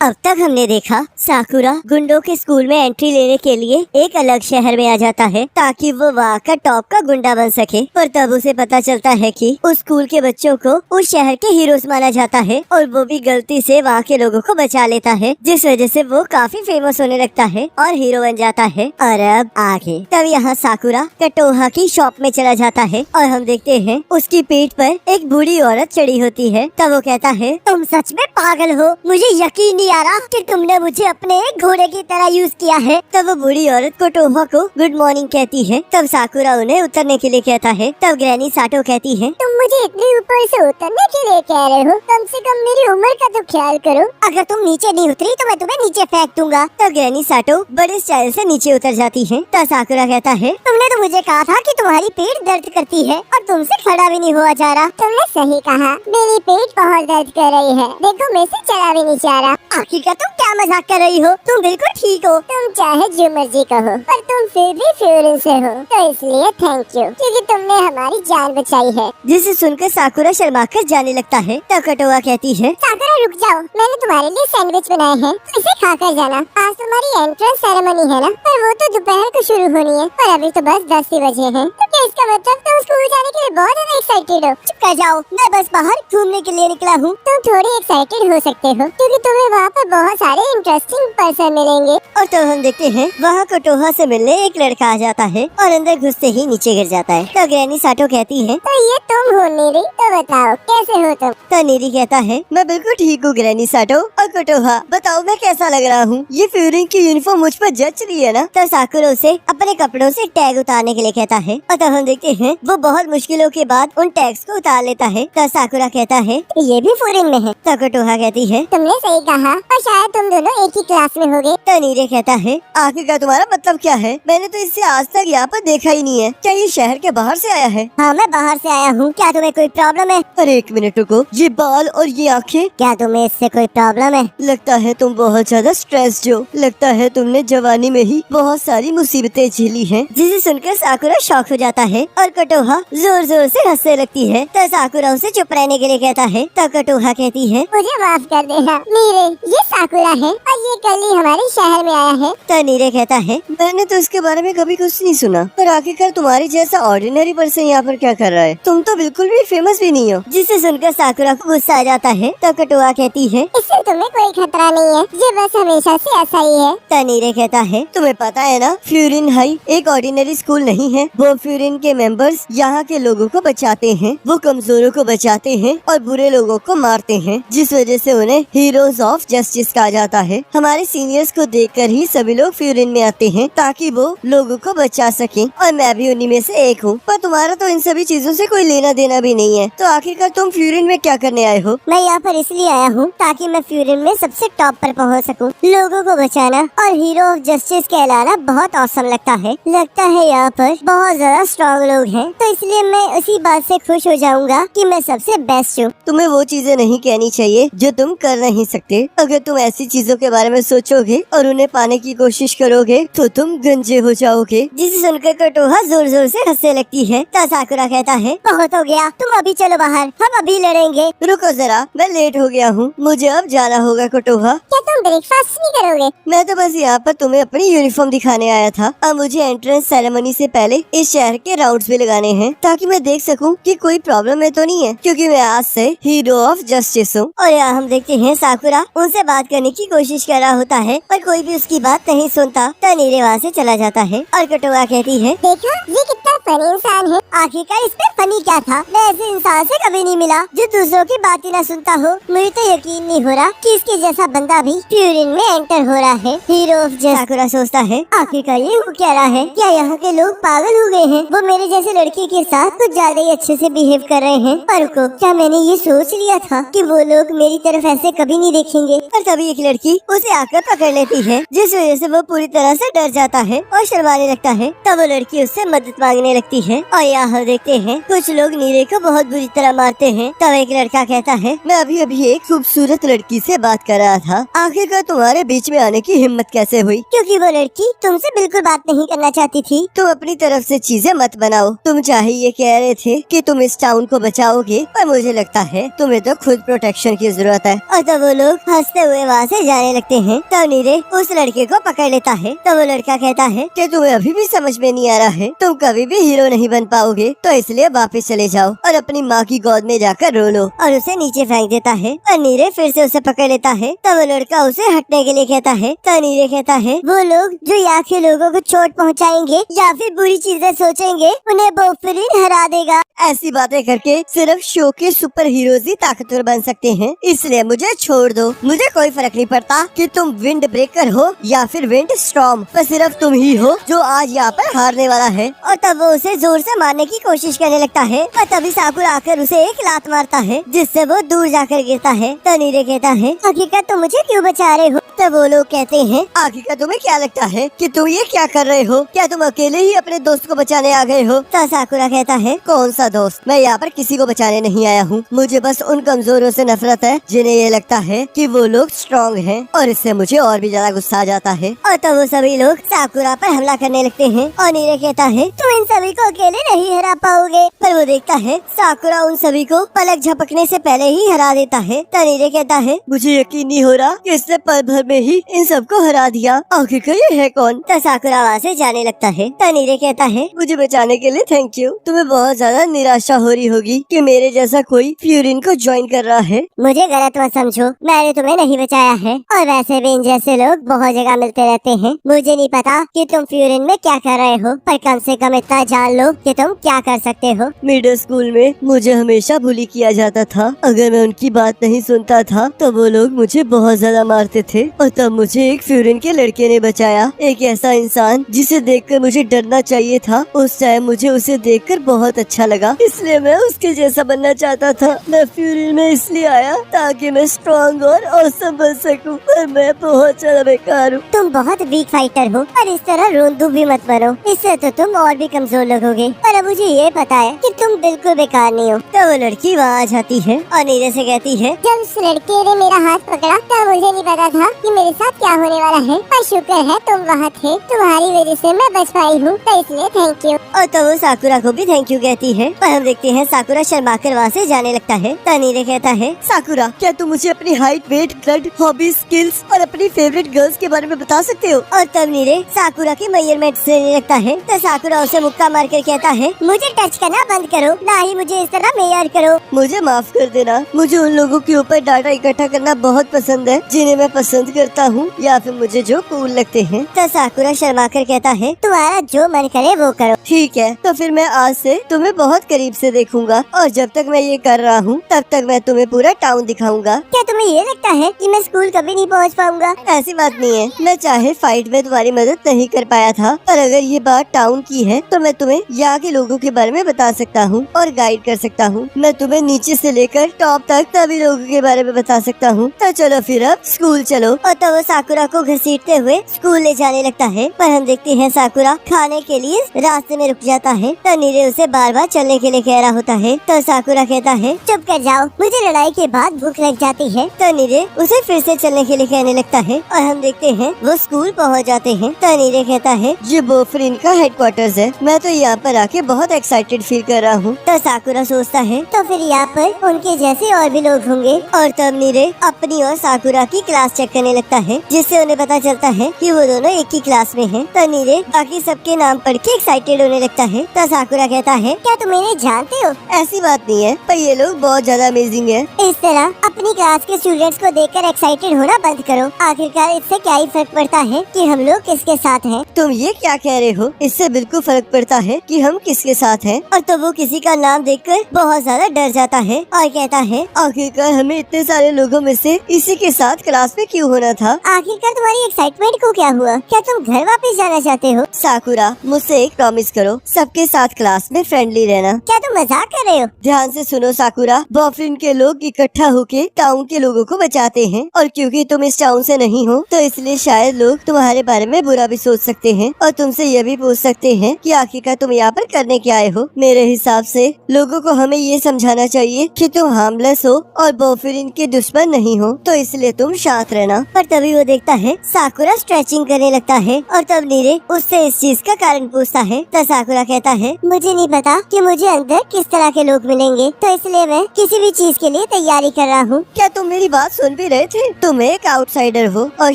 अब तक हमने देखा साकुरा गुंडों के स्कूल में एंट्री लेने के लिए एक अलग शहर में आ जाता है ताकि वो वहाँ का टॉप का गुंडा बन सके, पर तब उसे पता चलता है कि उस स्कूल के बच्चों को उस शहर के हीरोज माना जाता है और वो भी गलती से वहाँ के लोगों को बचा लेता है, जिस वजह से वो काफी फेमस होने लगता है और हीरो बन जाता है। और अब आगे तब यहाँ साकुरा कटोहा की शॉप में चला जाता है और हम देखते हैं उसकी पीठ पर एक बूढ़ी औरत चढ़ी होती है। तब वो कहता है, तुम सच में पागल हो, मुझे यकीन नहीं आ रहा कि तुमने मुझे अपने घोड़े की तरह यूज किया है। तब वो बूढ़ी औरत कटोहा को गुड मॉर्निंग कहती है। तब साकुरा उन्हें उतरने के लिए कहता है। तब ग्रैनी साटो कहती है, तुम मुझे इतने ऊपर से उतरने के लिए कह रहे हो, कम से कम मेरी उम्र का तो ख्याल करो, अगर तुम नीचे नहीं उतरी तो मैं तुम्हें नीचे फेंक दूंगा। तब ग्रैनी साटो बड़े स्टाइल से नीचे उतर जाती है। तब साकुरा कहता है, तुमने तो मुझे कहा था कि तुम्हारी पीठ दर्द करती है और तुमसे खड़ा भी नहीं हुआ जा रहा। तुमने सही कहा, मेरी पीठ बहुत दर्द कर रही है, देखो मैं से चला भी नहीं जा रहा। आखिर का तुम क्या मजाक कर रही हो, तुम बिल्कुल ठीक हो, तुम चाहे जो मर्जी कहो, पर तुम फिर भी फ्यूरिन से हो, तो इसलिए थैंक यू, क्योंकि तुमने हमारी जान बचाई है। जिसे सुनकर साकुरा शर्माकर जाने लगता है। तब कटोहा कहती है, साकुरा रुक जाओ, मैंने तुम्हारे लिए सैंडविच बनाए हैं, तो इसे खाकर जाना। आज तुम्हारी एंट्रेंस सेरेमनी है ना, पर वो तो दोपहर को शुरू होनी है और अभी तो बस 10 ही बजे हैं, तो क्या इसका मतलब तुम स्कूल जाने के लिए बहुत ज्यादा एक्साइटेड हो? चुप कर जाओ, मैं बस बाहर घूमने के लिए निकला हूँ। तुम थोड़ी एक्साइटेड हो सकते हो क्योंकि तुम्हें वहाँ पर बहुत सारे इंटरेस्टिंग पर्सन मिलेंगे। और तो हम देखते हैं वहाँ कटोहा से मिलने एक लड़का आ जाता है और अंदर घुसते ही नीचे गिर जाता है। तो ग्रैनी साटो कहती है, तो ये तुम हो नीरी, तो बताओ कैसे हो तुम? तो नीरी कहता है, मैं बिल्कुल ठीक हूँ ग्रैनी साटो। और कटोहा बताओ मैं कैसा लग रहा हूँ, ये फ्यूरिन की यूनिफॉर्म मुझ पर जच रही है ना? तो साकुरा उसे अपने कपड़ों से टैग उतारने के लिए कहता है और तब हम देखते हैं वो बहुत मुश्किलों के बाद उन टैग्स को उतार लेता है। तो साकुरा कहता है, ये भी फ्यूरिन में है? तो कटोहा कहती है, तुमने सही कहा और शायद तुम दोनों एक ही क्लास में होगे। तो नीरे कहता है, आखिर का तुम्हारा मतलब क्या है? मैंने तो इससे आज तक यहाँ पर देखा ही नहीं है, क्या ये शहर के बाहर से आया है? हाँ मैं बाहर से आया हूँ, क्या तुम्हें कोई प्रॉब्लम है? अरे एक मिनट रुको, ये बाल और ये आँखें, क्या तुम्हें इससे कोई प्रॉब्लम है? लगता है तुम बहुत ज्यादा स्ट्रेस्ड हो, लगता है तुमने जवानी में ही बहुत सारी मुसीबतें झेली हैं। जिसे सुनकर साकुरा शॉक हो जाता है और कटोहा जोर जोर से हंसने लगती है। तो साकुरा उसे चुप रहने के लिए कहता है। तो कटोहा कहती है, मुझे माफ कर देना नीरे, ये साकुरा है और ये कल ही हमारे शहर में आया है। तो नीरे कहता है, मैंने तो इसके बारे में कभी कुछ नहीं सुना, पर आखिरकार तुम्हारी जैसा ऑर्डिनरी पर्सन यहाँ पर क्या कर रहा है? तुम तो बिल्कुल भी फेमस भी नहीं हो। जिसे सुनकर साकुरा को गुस्सा आ जाता है। तो कटोहा कहती है, इससे तुम्हें कोई खतरा नहीं है, ये बस हमेशा से ऐसा ही है। तो नीरे कहता है, तुम्हें पता है ना फ्यूरिन हाई एक ऑर्डिनरी स्कूल नहीं है, वो फ्यूरिन के मेंबर्स यहाँ के लोगों को बचाते हैं, वो कमजोरों को बचाते हैं और बुरे लोगों को मारते हैं, जिस वजह से उन्हें हीरोज ऑफ जस्टिस कहा जाता है। हमारे सीनियर्स को देखकर ही सभी लोग फ्यूरिन में आते हैं ताकि वो लोगों को बचा सकें, और मैं भी उन्हीं में से एक हूँ। पर तुम्हारा तो इन सभी चीजों से कोई लेना देना भी नहीं है, तो आखिरकार तुम फ्यूरिन में क्या करने आए हो? मैं यहाँ पर इसलिए आया हूँ ताकि मैं फ्यूरिन में सबसे टॉप पर पहुँच सकूँ। लोगों को बचाना और हीरो ऑफ जस्टिस कहलाना बहुत औसम लगता है। लगता है यहाँ पर बहुत ज्यादा स्ट्रॉन्ग लोग हैं, तो इसलिए मैं उसी बात से खुश हो जाऊंगा कि मैं सबसे बेस्ट हूँ। तुम्हें वो चीजें नहीं कहनी चाहिए जो तुम कर नहीं सकते। अगर तुम ऐसी चीजों के बारे में सोचोगे और उन्हें पाने की कोशिश करोगे तो तुम गंजे हो जाओगे। जिसे सुनकर कटोहा जोर जोर से हंसने लगती है। तो साकुरा कहता है, बहुत हो गया, तुम अभी चलो बाहर, हम अभी लड़ेंगे। रुको जरा, मैं लेट हो गया हूँ, मुझे अब जाना होगा। कटोहा, क्या तुम ब्रेकफास्ट नहीं करोगे? मैं तो बस यहाँ पर तुम्हें अपनी यूनिफॉर्म दिखाने आया था। अब मुझे एंट्रेंस सेरेमनी से पहले इस शहर के राउंड्स भी लगाने हैं ताकि मैं देख सकूं कि कोई प्रॉब्लम है तो नहीं है, क्योंकि मैं आज से हीरो ऑफ जस्टिस हूँ। और यहाँ हम देखते हैं साकुरा उनसे बात करने की कोशिश कर रहा होता है पर कोई भी उसकी बात नहीं सुनता। तो नीरे वहाँ से चला जाता है और कटोहा कहती है, देखा ये कितना फनी इंसान है, आखिरकार इस पे फनी क्या था? मैं ऐसे इंसान से कभी नहीं मिला जो दूसरों की बात ही न सुनता हो। मुझे तो यकीन नहीं हो रहा कि इसके जैसा बंदा भी फ्यूरिन में एंटर हो रहा है। Hero of justice. साकुरा सोचता है, आखिरकार ये हो क्या रहा है? क्या यहाँ के लोग पागल हो गए हैं? वो मेरे जैसे लड़के के साथ कुछ ज्यादा ही अच्छे से बिहेव कर रहे हैं। पर रुको, क्या मैंने ये सोच लिया था कि वो लोग मेरी तरफ ऐसे कभी नहीं देखेंगे? और तभी एक लड़की उसे आकर पकड़ लेती है, जिस वजह से वो पूरी तरह से डर जाता है और शर्माने लगता है। तब वो लड़की उससे मदद मांगने लगती है और यहाँ हम देखते हैं कुछ लोग नीरे को बहुत बुरी तरह मारते हैं। तब एक लड़का कहता है, मैं अभी अभी एक खूबसूरत लड़की से बात कर रहा था, आखिरकार तुम्हारे बीच में आने की हिम्मत कैसे हुई? क्योंकि वो लड़की तुमसे बिल्कुल बात नहीं करना चाहती थी। तुम अपनी तरफ से चीजें मत बनाओ। तुम चाहे ये कह रहे थे कि तुम इस टाउन को बचाओगे, पर मुझे लगता है तुम्हें तो खुद प्रोटेक्शन की जरूरत है। और तब वो लोग हंसते हुए वहाँ से जाने लगते हैं। तब नीरे उस लड़के को पकड़ लेता है। तब वो लड़का कहता है कि तुम्हें अभी भी समझ में नहीं आ रहा है, तुम कभी भी हीरो नहीं बन पाओगे, तो इसलिए वापस चले जाओ और अपनी माँ की गोद में जाकर रो लो। और उसे नीचे फेंक देता है और नीरे फिर से उसे पकड़ लेता है। तब वो लड़का उसे हटने के लिए कहता है। तो नीरे कहता है, वो लोग जो यहाँ के लोगों को चोट पहुँचाएंगे या फिर बुरी चीजें सोचेंगे, उन्हें बोफरिन हरा देगा। ऐसी बातें करके सिर्फ शो के सुपर हीरोज ही ताकतवर बन सकते हैं, इसलिए मुझे छोड़ दो। मुझे कोई फर्क नहीं पड़ता कि तुम विंड ब्रेकर हो या फिर विंड स्टॉर्म, पर सिर्फ तुम ही हो जो आज यहाँ पर हारने वाला है। और तब वो उसे जोर से मारने की कोशिश करने लगता है और तभी साकुरा आकर उसे एक लात मारता है, जिससे वो दूर जाकर गिरता है। तो नीरे कहता है, आखिरकार तुम मुझे क्यों बचा रहे हो? तब वो लोग कहते हैं, आखिरकार तुम्हें क्या लगता है कि तुम ये क्या कर रहे हो? क्या तुम अकेले ही अपने दोस्त को बचाने आ गए हो? तो साकुरा कहता है, कौन सा दोस्त? मैं यहाँ पर किसी को बचाने नहीं आया हूँ। मुझे बस उन कमजोरों से नफरत है जिन्हें ये लगता है कि वो लोग स्ट्रॉन्ग हैं, और इससे मुझे और भी ज्यादा गुस्सा आ जाता है। और तब वो सभी लोग साकुरा पर हमला करने लगते हैं और नीरे कहता है, तुम इन सभी को अकेले नहीं हरा पाओगे। पर वो देखता है साकुरा उन सभी को पलक झपकने से पहले ही हरा देता है। तो नीरे कहता है, मुझे यकीन नहीं हो रहा कि इसने पल भर में ही इन सबको हरा दिया। आखिरकार ये है कौन? तो साकुरा वहाँ से जाने लगता है। तो नीरे कहता है, मुझे बचाने के लिए थैंक यू। तुम्हें बहुत ज्यादा निराशा हो रही होगी कि मेरे जैसा कोई फ्यूरिन को ज्वाइन कर रहा है। मुझे गलत मत समझो, मैंने तुम्हें नहीं बचाया है, और वैसे भी इन जैसे लोग बहुत जगह मिलते रहते हैं। मुझे नहीं पता कि तुम फ्यूरिन में क्या कर रहे हो, पर कम से कम इतना जान लो कि तुम क्या कर सकते हो। मिडिल स्कूल में मुझे हमेशा बुली किया जाता था। अगर मैं उनकी बात नहीं सुनता था तो वो लोग मुझे बहुत ज्यादा मारते थे, और तब मुझे एक फ्यूरिन के लड़के ने बचाया। एक ऐसा इंसान जिसे देखकर मुझे डरना चाहिए था। उस टाइम मुझे उसे देखकर बहुत अच्छा लगा, इसलिए मैं उसके जैसा बनना चाहता था। मैं फ्यूरिन में इसलिए आया ताकि मैं स्ट्रॉन्ग और ऑसम बन सकूं, पर मैं बहुत ज्यादा बेकार हूँ। तुम बहुत वीक फाइटर हो, और इस तरह रोंदू भी मत बनो, इससे तो तुम और भी कमजोर लगोगे। पर अब मुझे ये पता है कि तुम बिल्कुल बेकार नहीं हो। तो वो लड़की वहाँ आ जाती है और नीरे से कहती है, जब उस लड़के ने मेरा हाथ पकड़ा तब मुझे नहीं पता था कि मेरे साथ क्या होने वाला है, पर शुक्र है तुम वहाँ थे, तुम्हारी वजह से मैं बच पाई हूँ, तो इसलिए थैंक यू। और तो वो साकुरा को भी थैंक यू कहती है। पर हम देखते हैं साकुरा शर्माकर वहाँ से जाने लगता है। तो नीरे कहता है, साकुरा क्या तुम मुझे अपनी height, weight, blood, hobbies, skills और अपनी फेवरेट गर्ल्स के बारे में बता सकते हो? और तब नीरे साकुरा की मेजरमेंट्स लेने लगता है। तो साकुरा उसे मुक्का मारकर कहता है, मुझे टच करना बंद करो, ना ही मुझे इस तरह मेजर करो। मुझे माफ कर देना, मुझे उन लोगों के ऊपर डाटा इकट्ठा करना बहुत पसंद है जिन्हें मैं पसंद करता हूँ, या फिर मुझे जो कूल लगते हैं। तो साकुरा शर्माकर कहता है, तुम्हारा जो मन करे वो करो। ठीक है, तो फिर मैं आज से तुम्हें बहुत करीब से देखूंगा, और जब तक मैं ये कर रहा हूँ तब तक मैं तुम्हें पूरा टाउन दिखाऊंगा। क्या तुम्हें ये लगता है कि मैं स्कूल कभी नहीं पहुँच पाऊंगा? ऐसी बात नहीं है, मैं चाहे फाइट में तुम्हारी मदद नहीं कर पाया था, पर अगर ये बात टाउन की है तो मैं तुम्हें यहाँ के लोगों के बारे में बता सकता हूँ और गाइड कर सकता हूँ। मैं तुम्हें नीचे से लेकर टॉप तक सभी लोगों के बारे में बता सकता हूँ। तो चलो फिर अब स्कूल चलो। और तो वो साकुरा को घसीटते हुए स्कूल ले जाने लगता है। पर हम देखते हैं साकुरा खाने के लिए रास्ते में रुक जाता है। तो नीरे उसे बार बार चलने के लिए कह रहा होता है। तो साकुरा कहता है, चुप कर जाओ, मुझे लड़ाई के बाद भूख लग जाती है। तो नीरे उसे फिर से चलने के लिए कहने लगता है और हम देखते हैं वो स्कूल पहुंच जाते हैं। तो नीरे कहता है, ये बोफरिन का हेडक्वार्टर्स है, मैं तो यहाँ पर आके बहुत एक्साइटेड फील कर रहा हूँ। तो साकुरा सोचता है, तो फिर यहाँ पर उनके जैसे और भी लोग होंगे। और तब नीरे अपनी और साकुरा की क्लास चेक करने लगता है, जिससे उन्हें पता चलता है कि वो दोनों एक ही क्लास में हैं। तो नीरे बाकी सबके नाम पढ़ के एक्साइटेड होने लगता है। तो साकुरा कहता है, क्या तुम इन्हें जानते हो? ऐसी बात नहीं है, पर ये लोग बहुत ज्यादा अमेजिंग है। इस तरह अपनी क्लास के स्टूडेंट्स को देखकर एक्साइटेड होना बंद करो। आखिरकार इससे क्या ही फर्क पड़ता है कि हम लोग किसके साथ हैं? तुम ये क्या कह रहे हो? इससे बिल्कुल फर्क पड़ता है कि हम किसके साथ हैं। और तो वो किसी का नाम देखकर बहुत ज्यादा डर जाता है और कहता है, आखिरकार हमें इतने सारे लोगों में से इसी के साथ क्लास में क्यों होना था? आखिरकार तुम्हारी एक्साइटमेंट को क्या हुआ? क्या तुम घर वापस जाना चाहते हो? साकुरा, मुझसे एक प्रॉमिस करो, सबके साथ क्लास में फ्रेंडली रहना। क्या तुम मजाक कर रहे हो? ध्यान से सुनो साकुरा, बॉयफ्रेंड के लोग इकट्ठा होके टाउन के लोगों को बचाते हैं, और क्योंकि तुम इस टाउन से नहीं हो तो इसलिए शायद लोग तुम्हारे बारे में बुरा भी सोच सकते हैं और तुमसे ये भी पूछ सकते हैं कि आखिरकार तुम यहाँ पर करने क्या आए हो। मेरे हिसाब से लोगों को हमें ये समझाना चाहिए कि तुम हार्मलेस हो और बोफिरिन के दुश्मन नहीं हो, तो इसलिए तुम शांत रहना। पर तभी वो देखता है साकुरा स्ट्रेचिंग करने लगता है और तब नीरे उससे इस चीज का कारण पूछता है। तो साकुरा कहता है, मुझे नहीं पता कि मुझे अंदर किस तरह के लोग मिलेंगे, तो इसलिए मैं किसी भी चीज के लिए तैयारी कर रहा हूँ। क्या तुम मेरी बात सुन भी रहे थे? तुम एक आउटसाइडर हो और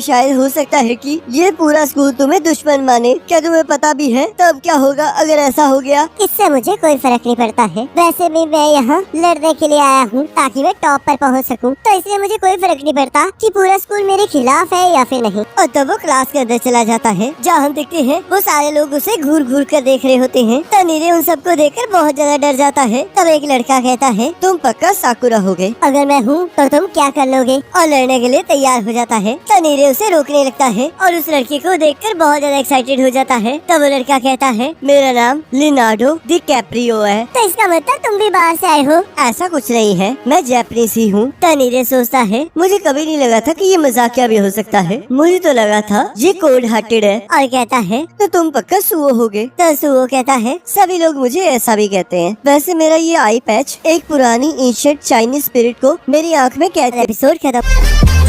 शायद हो सकता है कि ये पूरा स्कूल तुम्हें दुश्मन माने। क्या तुम्हें पता भी है तब क्या होगा अगर ऐसा हो गया? इससे मुझे कोई फर्क नहीं पड़ता है, वैसे भी मैं यहाँ लड़ने के लिए आया हूँ ताकि मैं टॉप पर पहुँच सकूँ, तो इसलिए मुझे कोई फर्क नहीं पड़ता कि पूरा स्कूल मेरे खिलाफ है या फिर नहीं। और तब वो क्लास के अंदर चला जाता है, जहाँ हम देखते हैं वो सारे लोग उसे घूर घूर कर देख रहे होते हैं। तो नीरे उन सबको देखकर बहुत ज्यादा डर जाता है। तब एक लड़का कहता है, तुम पक्का साकुरा होगे? अगर मैं हूँ तो तुम क्या कर लोगे? और लड़ने के लिए तैयार हो जाता है। तो नीरे उसे रोकने लगता है और उस लड़के को देखकर बहुत ज्यादा एक्साइटेड हो जाता है। तब वो लड़का कहता है, मेरा नाम लिनार्डो डिकैप्रियो है। तो इसका मतलब तुम भी बाहर से आए हो? ऐसा कुछ नहीं है, मैं जापानीज ही हूँ। तो नीरे सोचता है, मुझे कभी नहीं लगा था कि ये मजाकिया भी हो सकता है, मुझे तो लगा था ये कोल्ड हार्टेड है। और कहता है, तो तुम पक्का सुओ होगे? तो सुओ कहता है, सभी लोग मुझे ऐसा भी कहते हैं। वैसे मेरा ये आई पैच एक पुरानी एंशिएंट चाइनीज स्पिरिट को मेरी आंख में कैद। एपिसोड खत्म।